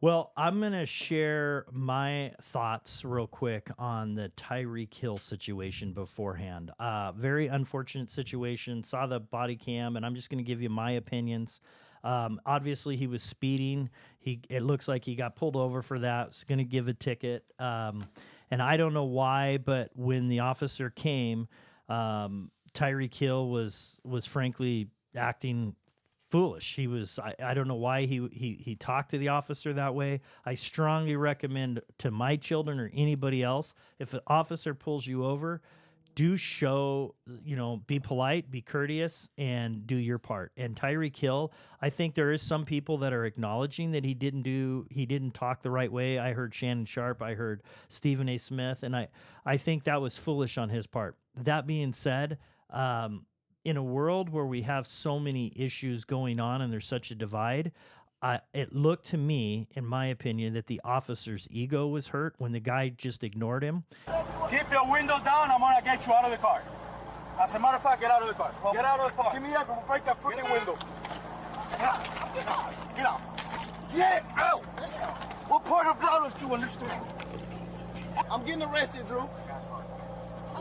Well, I'm going to share my thoughts real quick on the Tyreek Hill situation beforehand. Very unfortunate situation. Saw the body cam, and I'm just going to give you my opinions. Obviously, he was speeding. It looks like he got pulled over for that. Was going to give a ticket. And I don't know why, but when the officer came, Tyreek Hill was frankly acting foolish. He was, I don't know why he talked to the officer that way. I strongly recommend to my children or anybody else, if an officer pulls you over, do show, be polite, be courteous, and do your part. And Tyreek Hill, I think there is some people that are acknowledging that he didn't talk the right way. I heard Shannon Sharp, I heard Stephen A. Smith, and I think that was foolish on his part. That being said, in a world where we have so many issues going on and there's such a divide, it looked to me, in my opinion, that the officer's ego was hurt when the guy just ignored him. Keep your window down, I'm going to get you out of the car. As a matter of fact, get out of the car. Get out of the car. Give me that, we'll break that freaking window. Get out. Get out. Get out. What part of God don't you understand? I'm getting arrested, Drew.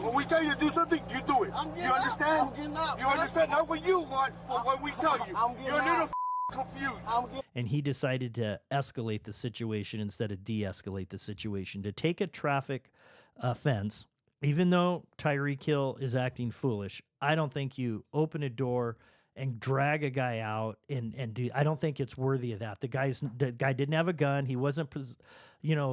When we tell you to do something, you do it. You understand? I'm getting out. You understand? Not what you want, but what we tell you. You're a little confused. And he decided to escalate the situation instead of de-escalate the situation. To take a traffic offense, even though Tyreek Hill is acting foolish, I don't think you open a door and drag a guy out and do. I don't think it's worthy of that. The guy didn't have a gun. He wasn't,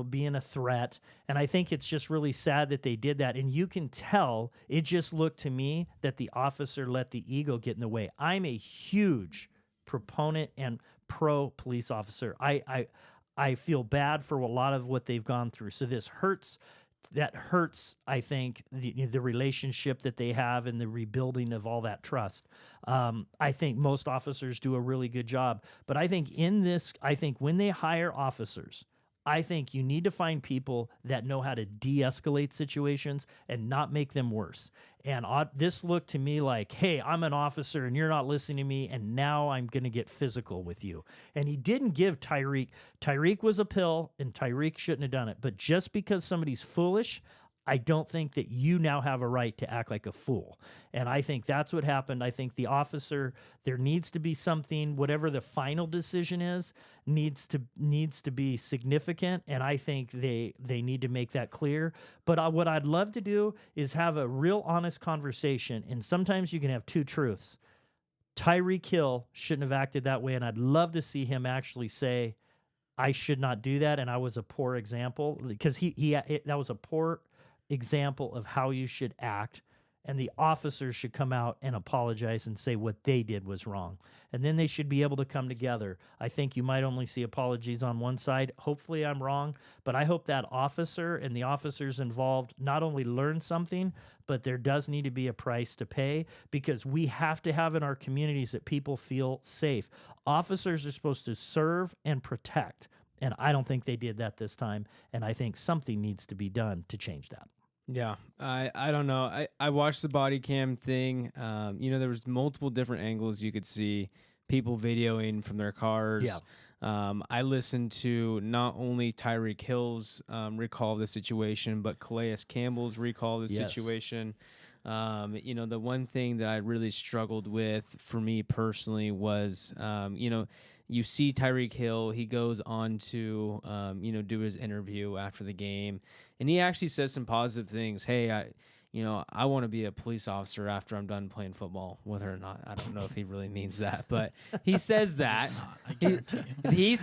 being a threat. And I think it's just really sad that they did that. And you can tell, it just looked to me that the officer let the ego get in the way. I'm a huge proponent and pro police officer. I feel bad for a lot of what they've gone through. So this hurts. That hurts, I think, the relationship that they have and the rebuilding of all that trust. I think most officers do a really good job. But I think when they hire officers, I think you need to find people that know how to de-escalate situations and not make them worse. And this looked to me like, hey, I'm an officer and you're not listening to me, and now I'm going to get physical with you. And he didn't give Tyreek. Tyreek was a pill, and Tyreek shouldn't have done it. But just because somebody's foolish, I don't think that you now have a right to act like a fool. And I think that's what happened. I think the officer, there needs to be something, whatever the final decision is, needs to be significant. And I think they need to make that clear. But what I'd love to do is have a real honest conversation. And sometimes you can have two truths. Tyreek Hill shouldn't have acted that way. And I'd love to see him actually say, I should not do that. And I was a poor example, because that was a poor example of how you should act, and the officers should come out and apologize and say what they did was wrong, and then they should be able to come together. I think you might only see apologies on one side. Hopefully I'm wrong, but I hope that officer and the officers involved not only learn something, but there does need to be a price to pay, because we have to have in our communities that people feel safe. Officers are supposed to serve and protect, and I don't think they did that this time, and I think something needs to be done to change that. Yeah, I don't know. I watched the body cam thing. There was multiple different angles you could see, people videoing from their cars. Yeah. I listened to not only Tyreek Hill's recall of the situation, but Calais Campbell's recall of the situation. The one thing that I really struggled with for me personally was, you see Tyreek Hill, he goes on to, do his interview after the game, and he actually says some positive things. Hey, I want to be a police officer after I'm done playing football, whether or not, I don't know if he really means that, but he says that. I guarantee you. He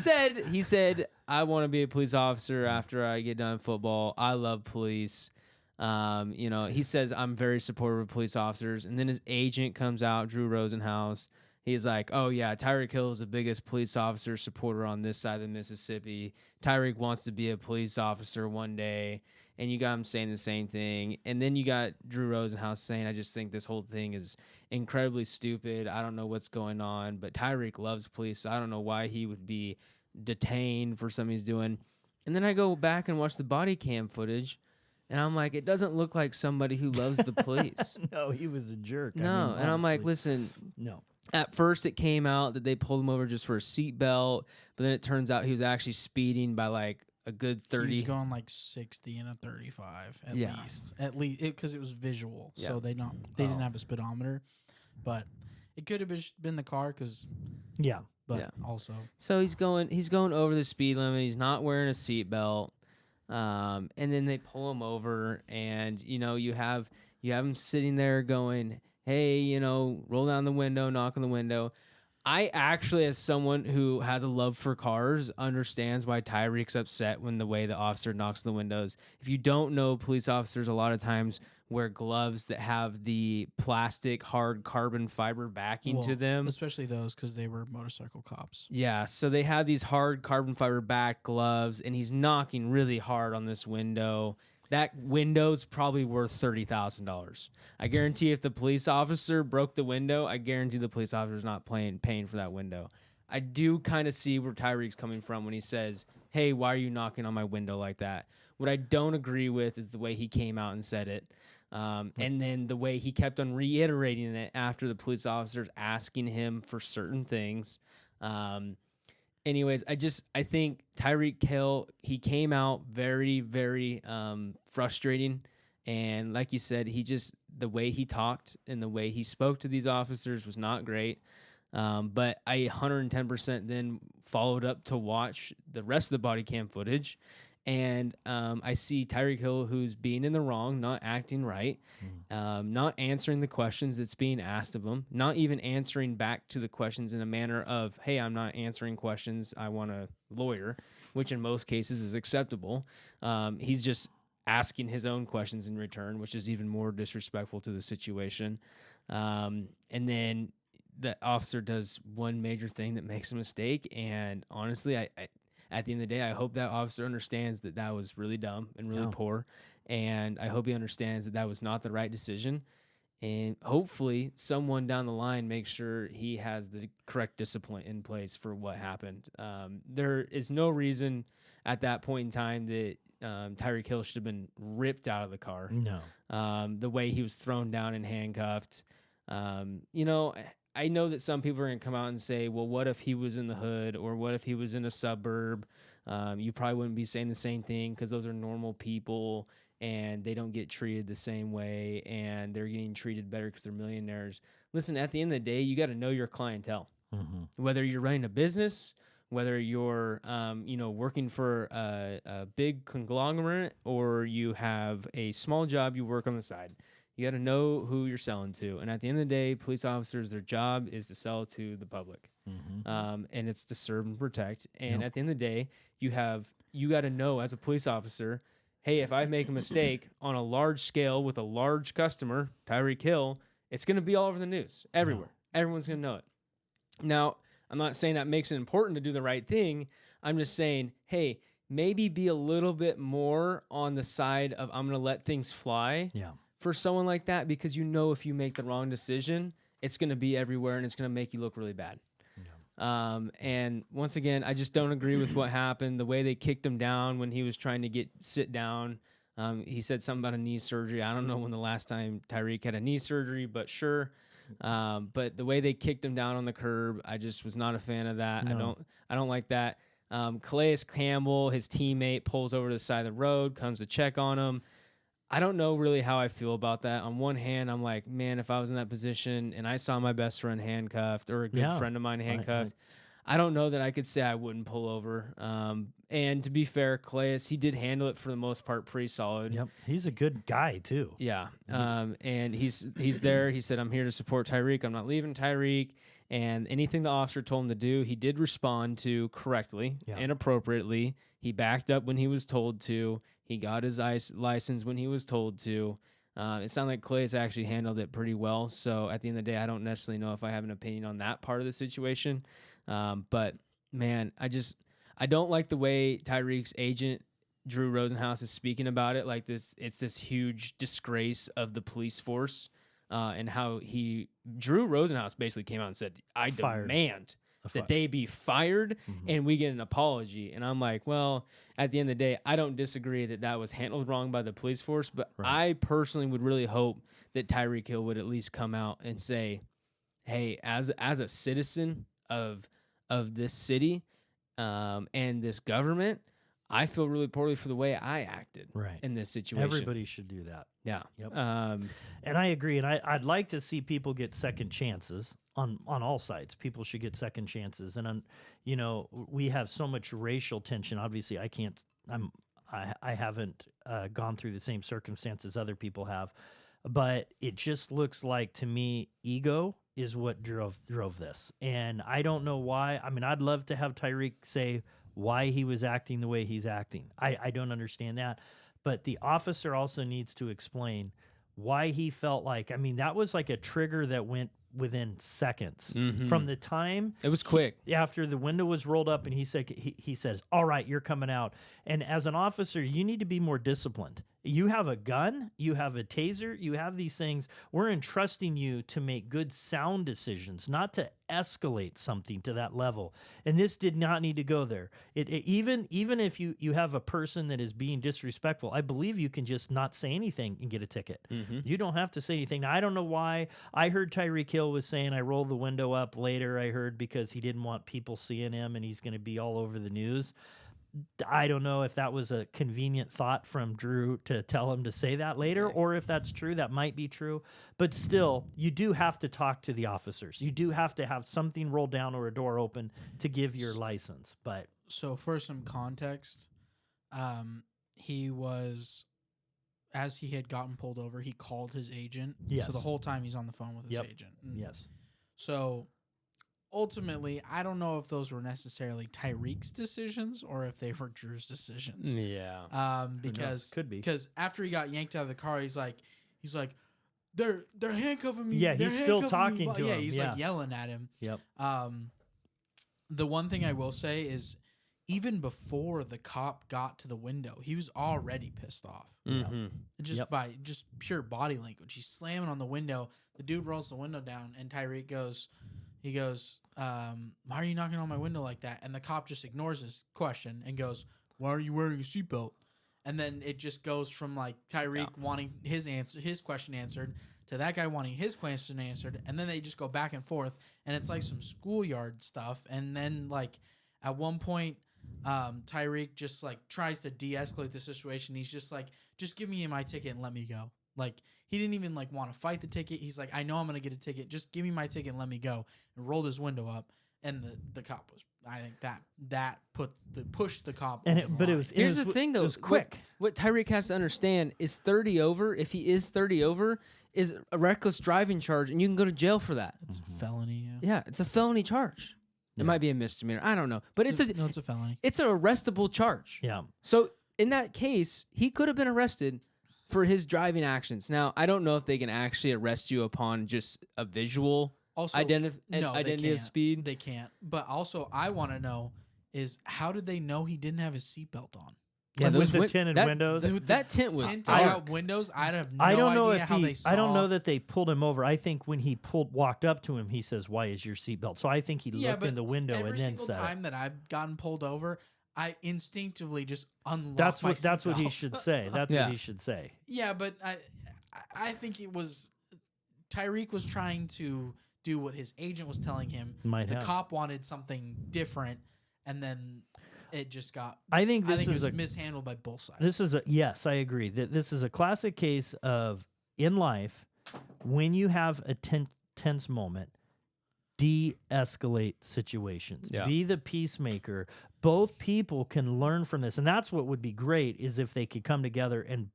said, I want to be a police officer after I get done football. I love police. He says, I'm very supportive of police officers. And then his agent comes out, Drew Rosenhaus. He's like, oh, yeah, Tyreek Hill is the biggest police officer supporter on this side of the Mississippi. Tyreek wants to be a police officer one day. And you got him saying the same thing. And then you got Drew Rosenhaus saying, I just think this whole thing is incredibly stupid. I don't know what's going on. But Tyreek loves police, so I don't know why he would be detained for something he's doing. And then I go back and watch the body cam footage. And I'm like, it doesn't look like somebody who loves the police. No, he was a jerk. No, and I'm like, listen, no. At first, it came out that they pulled him over just for a seatbelt, but then it turns out he was actually speeding by like a good 30. He was going like 60 and a 35 at least, because it was visual. Yeah. So they didn't have a speedometer, but it could have been the car also. So he's going over the speed limit. He's not wearing a seatbelt, and then they pull him over, and you have him sitting there going, hey, roll down the window, knock on the window. I actually, as someone who has a love for cars, understands why Tyreek's upset when the way the officer knocks on the windows. If you don't know, police officers a lot of times wear gloves that have the plastic, hard carbon fiber backing to them. Especially those because they were motorcycle cops. Yeah, so they have these hard carbon fiber back gloves, and he's knocking really hard on this window. That window's probably worth $30,000. I guarantee if the police officer broke the window, I guarantee the police officer's not paying for that window. I do kind of see where Tyreek's coming from when he says, hey, why are you knocking on my window like that? What I don't agree with is the way he came out and said it. And then the way he kept on reiterating it after the police officers asking him for certain things. Anyways, I think Tyreek Hill, he came out very, very frustrating. And like you said, the way he talked and the way he spoke to these officers was not great. But I 110% then followed up to watch the rest of the body cam footage. And I see Tyreek Hill, who's being in the wrong, not acting right, not answering the questions that's being asked of him, not even answering back to the questions in a manner of, hey, I'm not answering questions, I want a lawyer, which in most cases is acceptable. He's just asking his own questions in return, which is even more disrespectful to the situation. And then the officer does one major thing that makes a mistake, and honestly, I at the end of the day, I hope that officer understands that that was really dumb and really poor. And I hope he understands that that was not the right decision. And hopefully someone down the line makes sure he has the correct discipline in place for what happened. There is no reason at that point in time that Tyreek Hill should have been ripped out of the car. No. The way he was thrown down and handcuffed. I know that some people are going to come out and say, well, what if he was in the hood, or what if he was in a suburb? You probably wouldn't be saying the same thing because those are normal people and they don't get treated the same way and they're getting treated better because they're millionaires. Listen, at the end of the day, you got to know your clientele. Whether you're running a business, whether you're working for a big conglomerate, or you have a small job you work on the side. You got to know who you're selling to. And at the end of the day, police officers, their job is to sell to the public. And it's to serve and protect. And at the end of the day, you got to know as a police officer, hey, if I make a mistake on a large scale with a large customer, Tyreek Hill, it's going to be all over the news, everywhere. Everyone's going to know it. Now, I'm not saying that makes it important to do the right thing. I'm just saying, hey, maybe be a little bit more on the side of I'm going to let things fly. For someone like that, because if you make the wrong decision, it's going to be everywhere and it's going to make you look really bad. And once again, I just don't agree with what happened. The way they kicked him down when he was trying to sit down. He said something about a knee surgery. I don't know when the last time Tyreek had a knee surgery, but sure. But the way they kicked him down on the curb, I just was not a fan of that. No. I don't like that. Calais Campbell, his teammate, pulls over to the side of the road, comes to check on him. I don't know really how I feel about that. On one hand, I'm like, man, if I was in that position and I saw my best friend handcuffed or a good friend of mine handcuffed, I don't know that I could say I wouldn't pull over. And to be fair, Calais, he did handle it for the most part pretty solid. Yep, he's a good guy too. Yeah, and he's there. He said, I'm here to support Tyreek. I'm not leaving Tyreek. And anything the officer told him to do, he did respond to correctly and appropriately. He backed up when he was told to. He got his license when he was told to. It sounded like Calais actually handled it pretty well. So at the end of the day, I don't necessarily know if I have an opinion on that part of the situation. But man, I don't like the way Tyreek's agent, Drew Rosenhaus, is speaking about it. Like it's this huge disgrace of the police force, and how Drew Rosenhaus basically came out and said, I demand that they be fired and we get an apology. And I'm like, well, at the end of the day, I don't disagree that was handled wrong by the police force, but I personally would really hope that Tyreek Hill would at least come out and say, hey, as a citizen of this city and this government, I feel really poorly for the way I acted in this situation. Everybody should do that. Yeah. Yep. And I agree. And I'd like to see people get second chances on all sides. People should get second chances. And, we have so much racial tension. Obviously, I haven't gone through the same circumstances other people have. But it just looks like, to me, ego is what drove this. And I don't know why. I mean, I'd love to have Tyreek say why he was acting the way he's acting. I don't understand that. But the officer also needs to explain why he felt like, that was like a trigger that went within seconds from the time it was quick after the window was rolled up, and he says, all right, you're coming out. And as an officer, you need to be more disciplined. You have a gun, you have a taser, you have these things. We're entrusting you to make good, sound decisions, not to escalate something to that level. And this did not need to go there. Even if you have a person that is being disrespectful, I believe you can just not say anything and get a ticket. You don't have to say anything. Now, I don't know why. I heard Tyreek Hill was saying I rolled the window up later. I heard because he didn't want people seeing him and he's going to be all over the news. I don't know if that was a convenient thought from Drew to tell him to say that later, or if that's true. That might be true. But still, you do have to talk to the officers. You do have to have something rolled down or a door open to give your license. But so for some context, he was, as he had gotten pulled over, he called his agent. Yes. So the whole time he's on the phone with his agent. Yes. So ultimately, I don't know if those were necessarily Tyreek's decisions or if they were Drew's decisions. Yeah. Because could be. Because after he got yanked out of the car, he's like, they're handcuffing me. Yeah, they're he's still handcuffing me." talking to Yeah, him. he's Yeah. like yelling at him. Yep. The one thing I will say is, even before the cop got to the window, he was already pissed off. Just by just pure body language. He's slamming on the window. The dude rolls the window down, and Tyreek goes, why are you knocking on my window like that? And the cop just ignores his question and goes, why are you wearing a seatbelt? And then it just goes from like Tyreek wanting his question answered to that guy wanting his question answered. And then they just go back and forth. And it's like some schoolyard stuff. And then like at one point, Tyreek just like tries to de-escalate the situation. He's just like, just give me my ticket and let me go. Like, he didn't even like want to fight the ticket. He's like, I know I'm going to get a ticket. Just give me my ticket and let me go. And rolled his window up. And the cop was, I think that pushed the cop. And over the but line. it was Here's the thing, though. It was quick. What Tyreek has to understand is 30 over. If he is 30 over, is a reckless driving charge, and you can go to jail for that. It's a felony. Yeah, it's a felony charge. It might be a misdemeanor. I don't know, but it's a felony. It's an arrestable charge. Yeah. So in that case, he could have been arrested for his driving actions. Now, I don't know if they can actually arrest you upon just a visual identity of speed. They can't. But also, I want to know is how did they know he didn't have his seatbelt on? Yeah, with the tinted windows. That tint was tinted dark. out windows. I have no idea how they saw. I don't know that they pulled him over. I think when he walked up to him, he says, "Why is your seatbelt?" So I think he looked in the window and then said, "Every single time that I've gotten pulled over, I instinctively just unlock my seatbelt." That's what he should say. That's what he should say. Yeah, but I think it was Tyreek was trying to do what his agent was telling him. The cop wanted something different, and then it just got. I think it was mishandled by both sides. Yes, I agree. This is a classic case of in life when you have a tense moment, de-escalate situations. Yeah. Be the peacemaker. Both people can learn from this, and that's what would be great is if they could come together and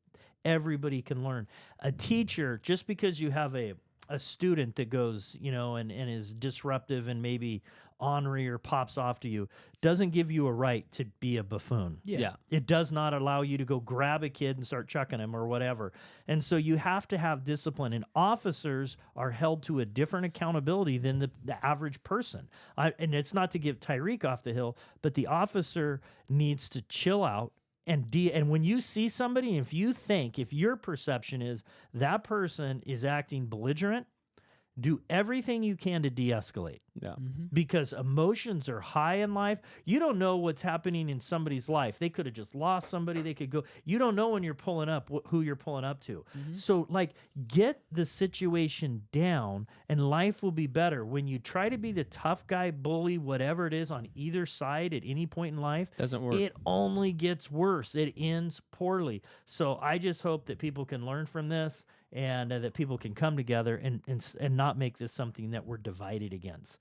everybody can learn. A teacher, just because you have a student that goes, and is disruptive and maybe ornery or pops off to you, doesn't give you a right to be a buffoon. Yeah. It does not allow you to go grab a kid and start chucking him or whatever. And so you have to have discipline. And officers are held to a different accountability than the average person. And it's not to give Tyreek off the hill, but the officer needs to chill out. And when you see somebody, if your perception is that person is acting belligerent, do everything you can to de-escalate. Yeah. Because emotions are high in life. You don't know what's happening in somebody's life. They could have just lost somebody. They could go. You don't know when you're pulling up who you're pulling up to. So, like, get the situation down, and life will be better. When you try to be the tough guy, bully, whatever it is on either side at any point in life, Doesn't work. It only gets worse. It ends poorly. So I just hope that people can learn from this, and that people can come together and not make this something that we're divided against.